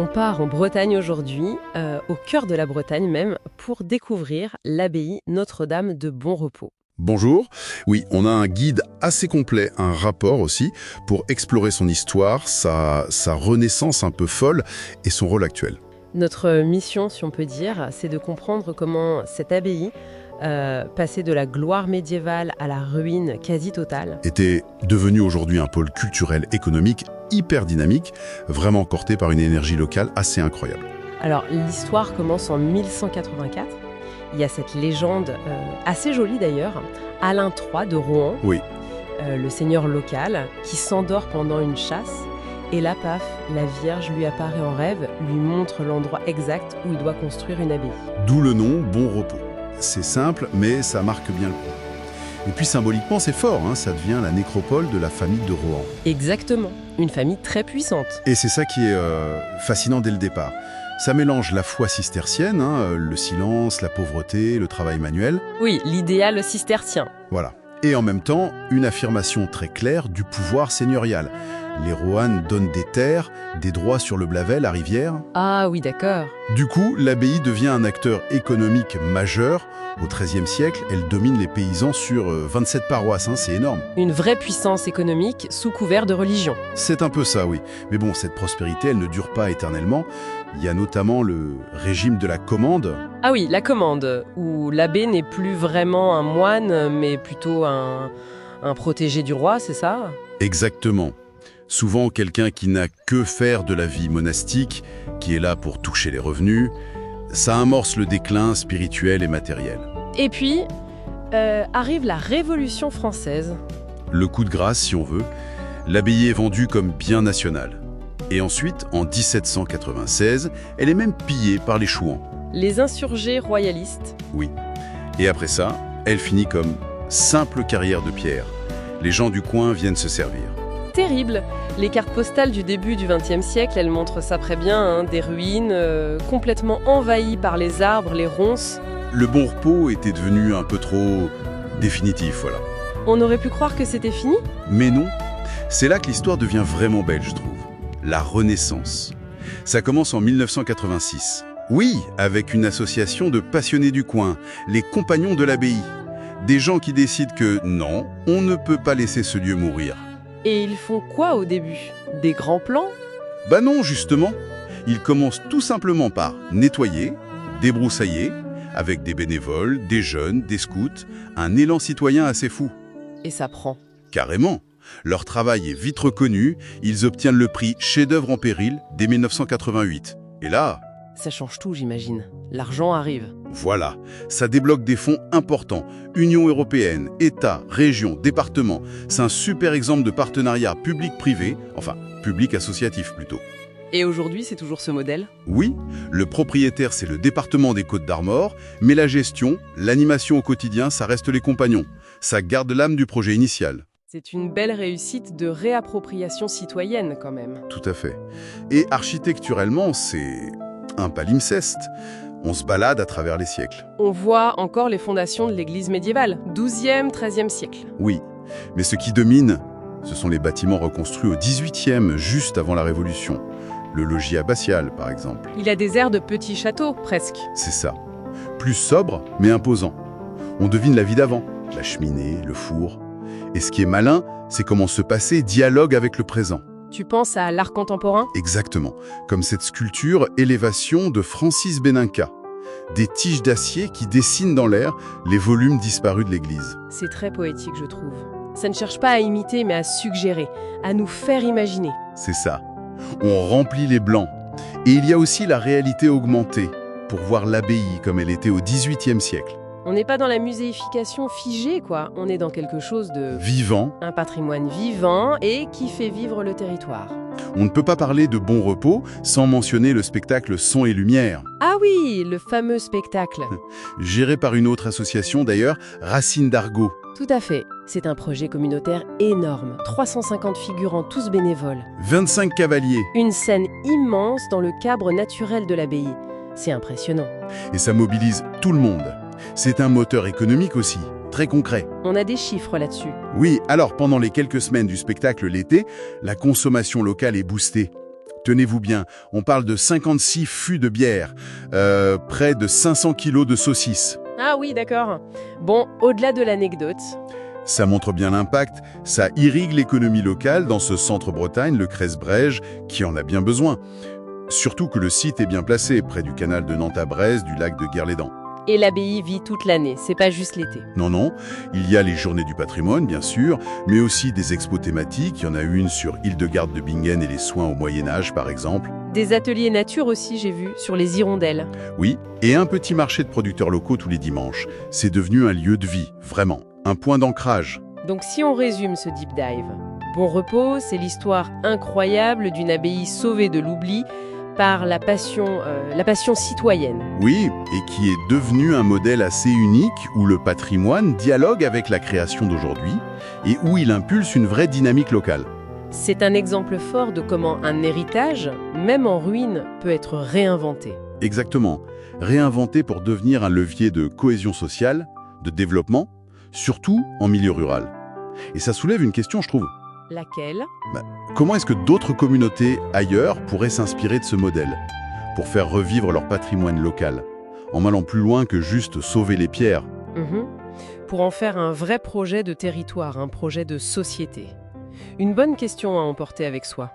On part en Bretagne aujourd'hui, au cœur de la Bretagne même, pour découvrir l'abbaye Notre-Dame de Bon Repos. Bonjour. Oui, on a un guide assez complet, un rapport aussi, pour explorer son histoire, sa renaissance un peu folle et son rôle actuel. Notre mission, si on peut dire, c'est de comprendre comment cette abbaye, passée de la gloire médiévale à la ruine quasi totale, Était devenu aujourd'hui un pôle culturel, économique, hyper dynamique, vraiment porté par une énergie locale assez incroyable. Alors, l'histoire commence en 1184. Il y a cette légende, assez jolie d'ailleurs, Alain III de Rohan, Oui, le seigneur local, qui s'endort pendant une chasse. Et là, paf, la Vierge lui apparaît en rêve, lui montre l'endroit exact où il doit construire une abbaye. d'où le nom Bon Repos. C'est simple, mais ça marque bien le coup. Et puis symboliquement, c'est fort, ça devient la nécropole de la famille de Rohan. Exactement, une famille très puissante. Et c'est ça qui est fascinant dès le départ. Ça mélange la foi cistercienne, le silence, la pauvreté, le travail manuel, Oui, l'idéal cistercien. voilà. Et en même temps, une affirmation très claire du pouvoir seigneurial. Les Rohan donnent des terres, des droits sur le Blavet, la rivière. Ah oui, d'accord. Du coup, l'abbaye devient un acteur économique majeur. Au XIIIe siècle, elle domine les paysans sur 27 paroisses, c'est énorme. Une vraie puissance économique sous couvert de religion. C'est un peu ça, oui. Mais bon, cette prospérité, elle ne dure pas éternellement. Il y a notamment le régime de la commande. Ah oui, la commande, où l'abbé n'est plus vraiment un moine, mais plutôt un protégé du roi, c'est ça? Exactement. Souvent quelqu'un qui n'a que faire de la vie monastique, qui est là pour toucher les revenus. Ça amorce le déclin spirituel et matériel. Et puis, arrive la Révolution française. Le coup de grâce, si on veut, l'abbaye est vendue comme bien national. Et ensuite, en 1796, elle est même pillée par les Chouans. Les insurgés royalistes. Oui. Et après ça, elle finit comme simple carrière de pierre. Les gens du coin viennent se servir. Terrible. Les cartes postales du début du XXe siècle, elles montrent ça très bien, des ruines complètement envahies par les arbres, les ronces. Le Bon Repos était devenu un peu trop définitif, voilà. On aurait pu croire que c'était fini. Mais non, c'est là que l'histoire devient vraiment belle, je trouve. La Renaissance. Ça commence en 1986. Oui, avec une association de passionnés du coin, les Compagnons de l'Abbaye. Des gens qui décident que non, on ne peut pas laisser ce lieu mourir. Et ils font quoi au début? Des grands plans? Bah non, justement. Ils commencent tout simplement par nettoyer, débroussailler, avec des bénévoles, des jeunes, des scouts, un élan citoyen assez fou. Et ça prend. Carrément. Leur travail est vite reconnu, ils obtiennent le prix Chef-d'œuvre en péril dès 1988. Et là, Ça change tout, j'imagine. L'argent arrive. voilà, ça débloque des fonds importants. Union européenne, État, région, département. C'est un super exemple de partenariat public-privé, enfin, public-associatif plutôt. Et aujourd'hui, c'est toujours ce modèle? Oui, le propriétaire, c'est le département des Côtes-d'Armor, mais la gestion, l'animation au quotidien, ça reste les compagnons. Ça garde l'âme du projet initial. C'est une belle réussite de réappropriation citoyenne, quand même. Tout à fait. Et architecturellement, c'est un palimpseste. On se balade à travers les siècles. On voit encore les fondations de l'église médiévale, 12e, 13e siècle. Oui, mais ce qui domine, ce sont les bâtiments reconstruits au XVIIIe, juste avant la Révolution. Le logis abbatial, par exemple. Il a des airs de petits châteaux, presque. C'est ça. Plus sobre, mais imposant. On devine la vie d'avant. La cheminée, le four. Et ce qui est malin, c'est comment ce passé dialogue avec le présent. Tu penses à l'art contemporain? Exactement. Comme cette sculpture Élévation de Francis Beninca. Des tiges d'acier qui dessinent dans l'air les volumes disparus de l'église. C'est très poétique, je trouve. Ça ne cherche pas à imiter, mais à suggérer, à nous faire imaginer. C'est ça. On remplit les blancs. Et il y a aussi la réalité augmentée, pour voir l'abbaye comme elle était au XVIIIe siècle. On n'est pas dans la muséification figée, quoi. On est dans quelque chose de... Vivant, un patrimoine vivant et qui fait vivre le territoire. on ne peut pas parler de Bon Repos sans mentionner le spectacle Son et Lumière, Ah oui, le fameux spectacle. géré par une autre association d'ailleurs, Racine d'Argot. Tout à fait. C'est un projet communautaire énorme. 350 figurants, tous bénévoles. 25 cavaliers. Une scène immense dans le cadre naturel de l'abbaye. C'est impressionnant. Et ça mobilise tout le monde. C'est un moteur économique aussi, très concret. On a des chiffres là-dessus. Oui, alors pendant les quelques semaines du spectacle l'été, la consommation locale est boostée. Tenez-vous bien, on parle de 56 fûts de bière, près de 500 kilos de saucisses. Ah oui, d'accord. Bon, au-delà de l'anecdote, Ça montre bien l'impact, ça irrigue l'économie locale dans ce centre-Bretagne, le Cresse-Brège, qui en a bien besoin. Surtout que le site est bien placé, près du canal de Nantes à Brest, du lac de Guerlédan. et l'abbaye vit toute l'année, c'est pas juste l'été. Non, non, il y a les journées du patrimoine, bien sûr, mais aussi des expos thématiques. Il y en a une sur Hildegarde de Bingen et les soins au Moyen-Âge, par exemple. Des ateliers nature aussi, j'ai vu, sur les hirondelles. Oui, et un petit marché de producteurs locaux tous les dimanches. C'est devenu un lieu de vie, vraiment, un point d'ancrage. Donc si on résume ce deep dive, Bon Repos, c'est l'histoire incroyable d'une abbaye sauvée de l'oubli par la passion citoyenne. Oui, et qui est devenu un modèle assez unique où le patrimoine dialogue avec la création d'aujourd'hui et où il impulse une vraie dynamique locale. C'est un exemple fort de comment un héritage, même en ruine, peut être réinventé. Exactement, réinventé pour devenir un levier de cohésion sociale, de développement, surtout en milieu rural. Et ça soulève une question, je trouve. Laquelle ? Comment est-ce que d'autres communautés ailleurs pourraient s'inspirer de ce modèle pour faire revivre leur patrimoine local, en allant plus loin que juste sauver les pierres? Pour en faire un vrai projet de territoire, un projet de société. Une bonne question à emporter avec soi.